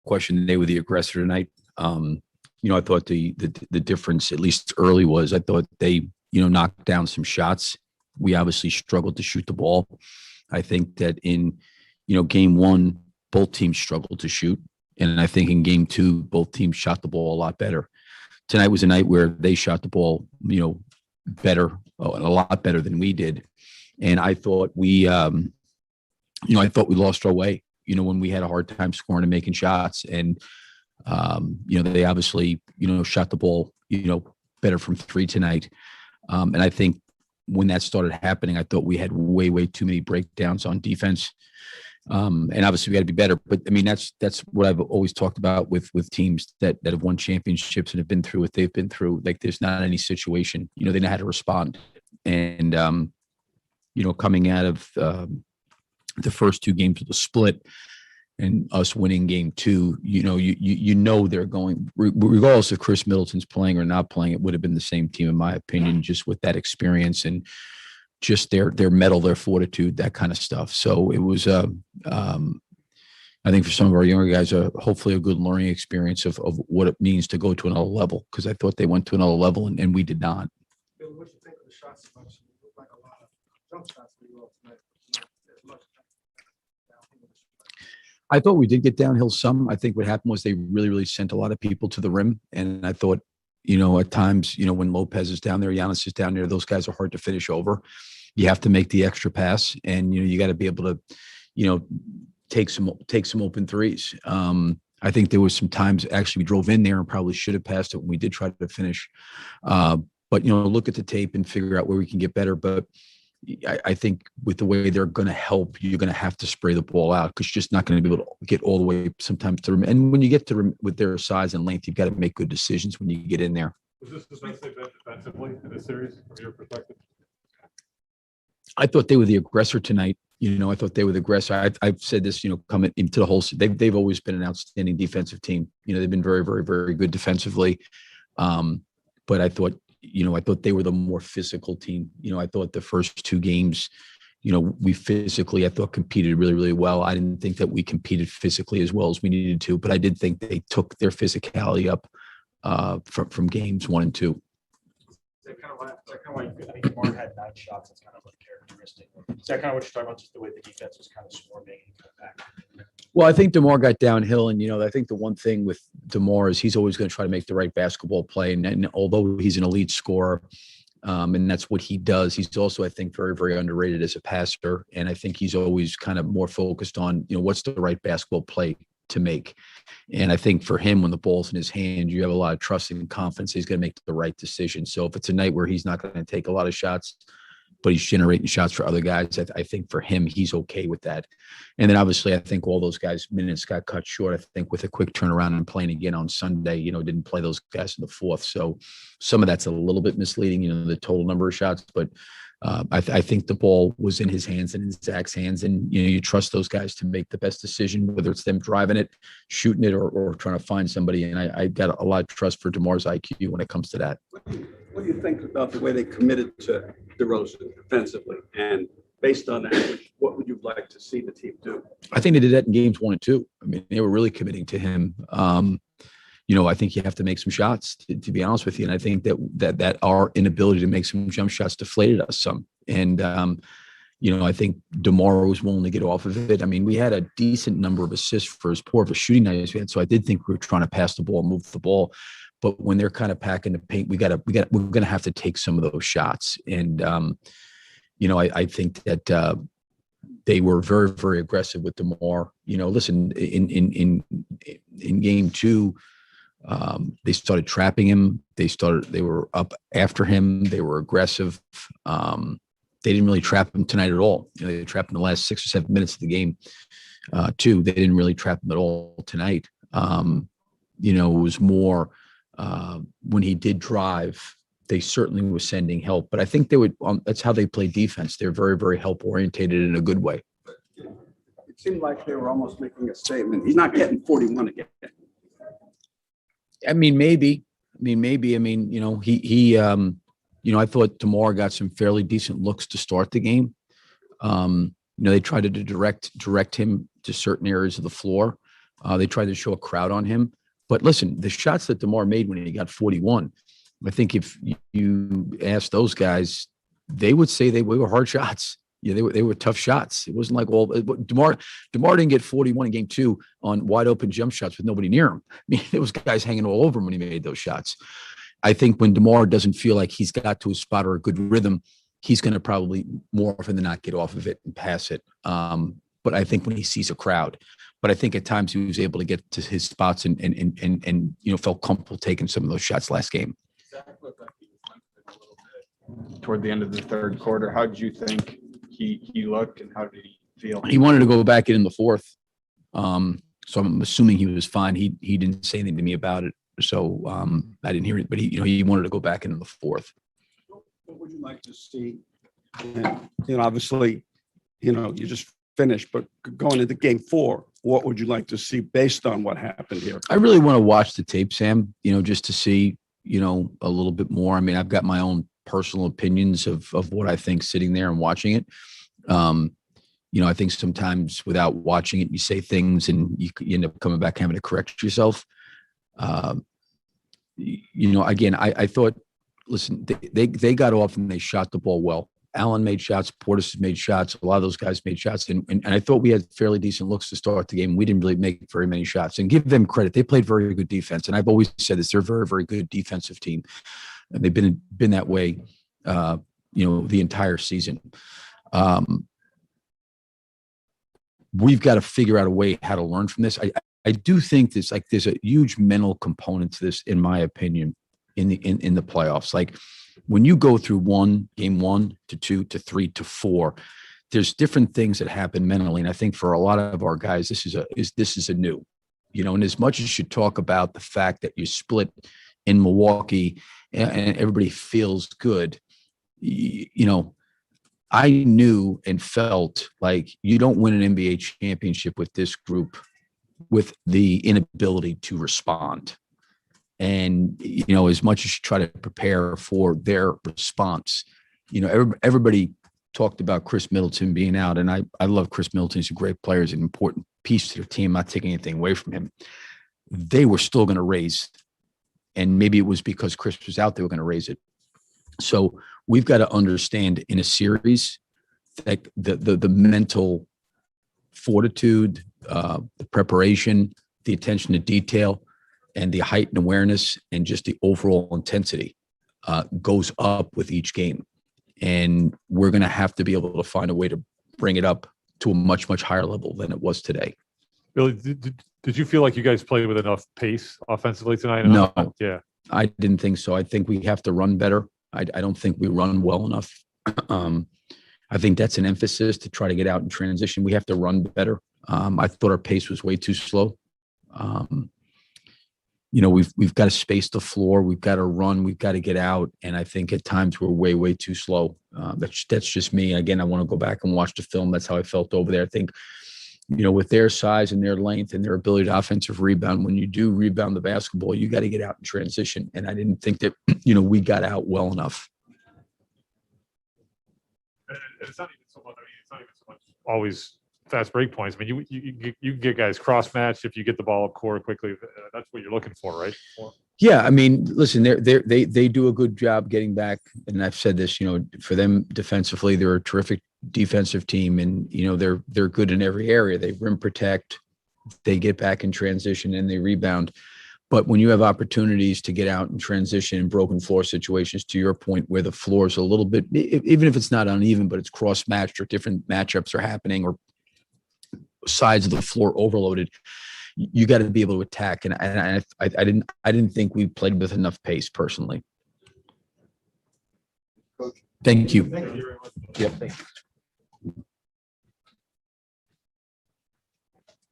question, they were the aggressor tonight. I thought the difference, at least early, was I thought they, knocked down some shots. We obviously struggled to shoot the ball. I think that in, game one, both teams struggled to shoot. And I think in game two, both teams shot the ball a lot better. Tonight was a night where they shot the ball, better, a lot better than we did. And I thought I thought we lost our way, when we had a hard time scoring and making shots. And, they obviously, shot the ball, better from three tonight. And I think when that started happening, I thought we had way too many breakdowns on defense. And obviously we got to be better, but I mean, that's what I've always talked about with teams that have won championships and have been through what they've been through. Like, there's not any situation, they know how to respond. And, coming out of the first two games of the split and us winning game two, they're going, regardless if Chris Middleton's playing or not playing, it would have been the same team, in my opinion, just with that experience and just their mettle, their fortitude, that kind of stuff. So it was, I think for some of our younger guys, hopefully a good learning experience of what it means to go to another level, because I thought they went to another level and we did not. Bill, what do you think of the shots selection? It looked like a lot of jump shots for you all tonight. I thought we did get downhill some. I think what happened was they really sent a lot of people to the rim. And I thought, at times, when Lopez is down there, Giannis is down there, those guys are hard to finish over. You have to make the extra pass, and, you got to be able to, take some open threes. I think there was some times actually we drove in there and probably should have passed it when we did try to finish. But, look at the tape and figure out where we can get better. But I think with the way they're going to help, you're going to have to spray the ball out, because you're just not going to be able to get all the way sometimes to rim. And when you get to rim with their size and length, you've got to make good decisions when you get in there. Was this the best they've been defensively in the series from your perspective? I thought they were the aggressor tonight. I thought they were the aggressor. I've said this, coming into the whole, they've always been an outstanding defensive team. They've been very good defensively. But I thought they were the more physical team. I thought the first two games, we physically, I thought, competed really well. I didn't think that we competed physically as well as we needed to, but I did think they took their physicality up from games 1 and 2. Is that kind of why I think DeMar had 9 shots? That's kind of like characteristic. Is that kind of what you're talking about, just the way the defense was kind of swarming and coming back? Well, I think DeMar got downhill, and I think the one thing with DeMar is he's always going to try to make the right basketball play, and although he's an elite scorer, and that's what he does, he's also, I think, very underrated as a passer, and I think he's always kind of more focused on what's the right basketball play to make. And I think for him, when the ball's in his hand, you have a lot of trust and confidence he's going to make the right decision. So if it's a night where he's not going to take a lot of shots, but he's generating shots for other guys, I think for him, he's okay with that. And then obviously, I think all those guys' minutes got cut short. I think with a quick turnaround and playing again on Sunday, didn't play those guys in the fourth. So some of that's a little bit misleading, the total number of shots. But I think the ball was in his hands and in Zach's hands. And, you trust those guys to make the best decision, whether it's them driving it, shooting it, or trying to find somebody. And I got a lot of trust for DeMar's IQ when it comes to that. What do you think about the way they committed to DeRozan defensively? And based on that, what would you like to see the team do? I think they did that in games 1 and 2. I mean, they were really committing to him. I think you have to make some shots, to be honest with you. And I think that our inability to make some jump shots deflated us some. And, I think DeMar was willing to get off of it. I mean, we had a decent number of assists for as poor of a shooting night as we had. So I did think we were trying to pass the ball, move the ball. But when they're kind of packing the paint, we're going to have to take some of those shots. And, I think that they were very aggressive with DeMar. Listen, in game 2, they started trapping him. They were up after him. They were aggressive. They didn't really trap him tonight at all. They trapped him the last 6 or 7 minutes of the game. Too. They didn't really trap him at all tonight. It was more when he did drive, they certainly were sending help. But I think they would. That's how they play defense. They're very help orientated in a good way. It seemed like they were almost making a statement. He's not getting 41 again. I mean, maybe. I thought DeMar got some fairly decent looks to start the game. They tried to direct him to certain areas of the floor. They tried to show a crowd on him. But listen, the shots that DeMar made when he got 41, I think if you ask those guys, they would say they were hard shots. Yeah, they were tough shots. It wasn't like DeMar didn't get 41 in game 2 on wide open jump shots with nobody near him. I mean, there was guys hanging all over him when he made those shots. I think when DeMar doesn't feel like he's got to a spot or a good rhythm, he's going to probably more often than not get off of it and pass it. But I think when he sees a crowd, but I think at times he was able to get to his spots and felt comfortable taking some of those shots last game. Toward the end of the third quarter, how did you think he looked and how did he feel? He wanted to go back in the fourth. So I'm assuming he was fine. He didn't say anything to me about it. So I didn't hear it, but he wanted to go back into the fourth. What would you like to see? And, obviously, you just finished, but going into game 4, what would you like to see based on what happened here? I really want to watch the tape, Sam, just to see, a little bit more. I mean, I've got my own personal opinions of what I think sitting there and watching it. I think sometimes without watching it, you say things and you end up coming back having to correct yourself. Again, I thought, listen, they got off and they shot the ball well. Allen made shots, Portis made shots, a lot of those guys made shots, and I thought we had fairly decent looks to start the game. We didn't really make very many shots, and give them credit. They played very good defense, and I've always said this, they're a very, very good defensive team, and they've been that way, the entire season. We've got to figure out a way how to learn from this. I do think there's a huge mental component to this, in my opinion, in the playoffs. Like when you go through game 1 to 2 to 3 to 4, there's different things that happen mentally. And I think for a lot of our guys, this is a new, and as much as you talk about the fact that you split in Milwaukee and everybody feels good, I knew and felt like you don't win an NBA championship with this group with the inability to respond. And, as much as you try to prepare for their response, everybody talked about Chris Middleton being out. And I love Chris Middleton. He's a great player. He's an important piece to their team. I'm not taking anything away from him. They were still going to raise. And maybe it was because Chris was out, they were going to raise it. So we've got to understand in a series that the mental fortitude, the preparation, the attention to detail, and the heightened awareness and just the overall intensity goes up with each game. And we're going to have to be able to find a way to bring it up to a much, much higher level than it was today. Billy, did you feel like you guys played with enough pace offensively tonight? No. Yeah. I didn't think so. I think we have to run better. I don't think we run well enough. I think that's an emphasis to try to get out in transition. We have to run better. I thought our pace was way too slow. We've got to space the floor. We've got to run. We've got to get out. And I think at times we're way, way too slow. That's just me. Again, I want to go back and watch the film. That's how I felt over there. I think, with their size and their length and their ability to offensive rebound, when you do rebound the basketball, you got to get out in transition. And I didn't think that, we got out well enough. And it's not even so much. It's not even so much always fast break points. I mean, you get guys cross matched if you get the ball up court quickly. That's what you're looking for, right? Yeah, I mean, listen, they do a good job getting back, and I've said this. For them defensively, they're a terrific defensive team, and they're good in every area. They rim protect, they get back in transition, and they rebound. But when you have opportunities to get out in transition in broken floor situations, to your point, where the floor is a little bit, even if it's not uneven, but it's cross matched or different matchups are happening or sides of the floor overloaded, you got to be able to attack. And I didn't think we played with enough pace personally. Coach. Thank you. Thank you very much. Yep. Thank you.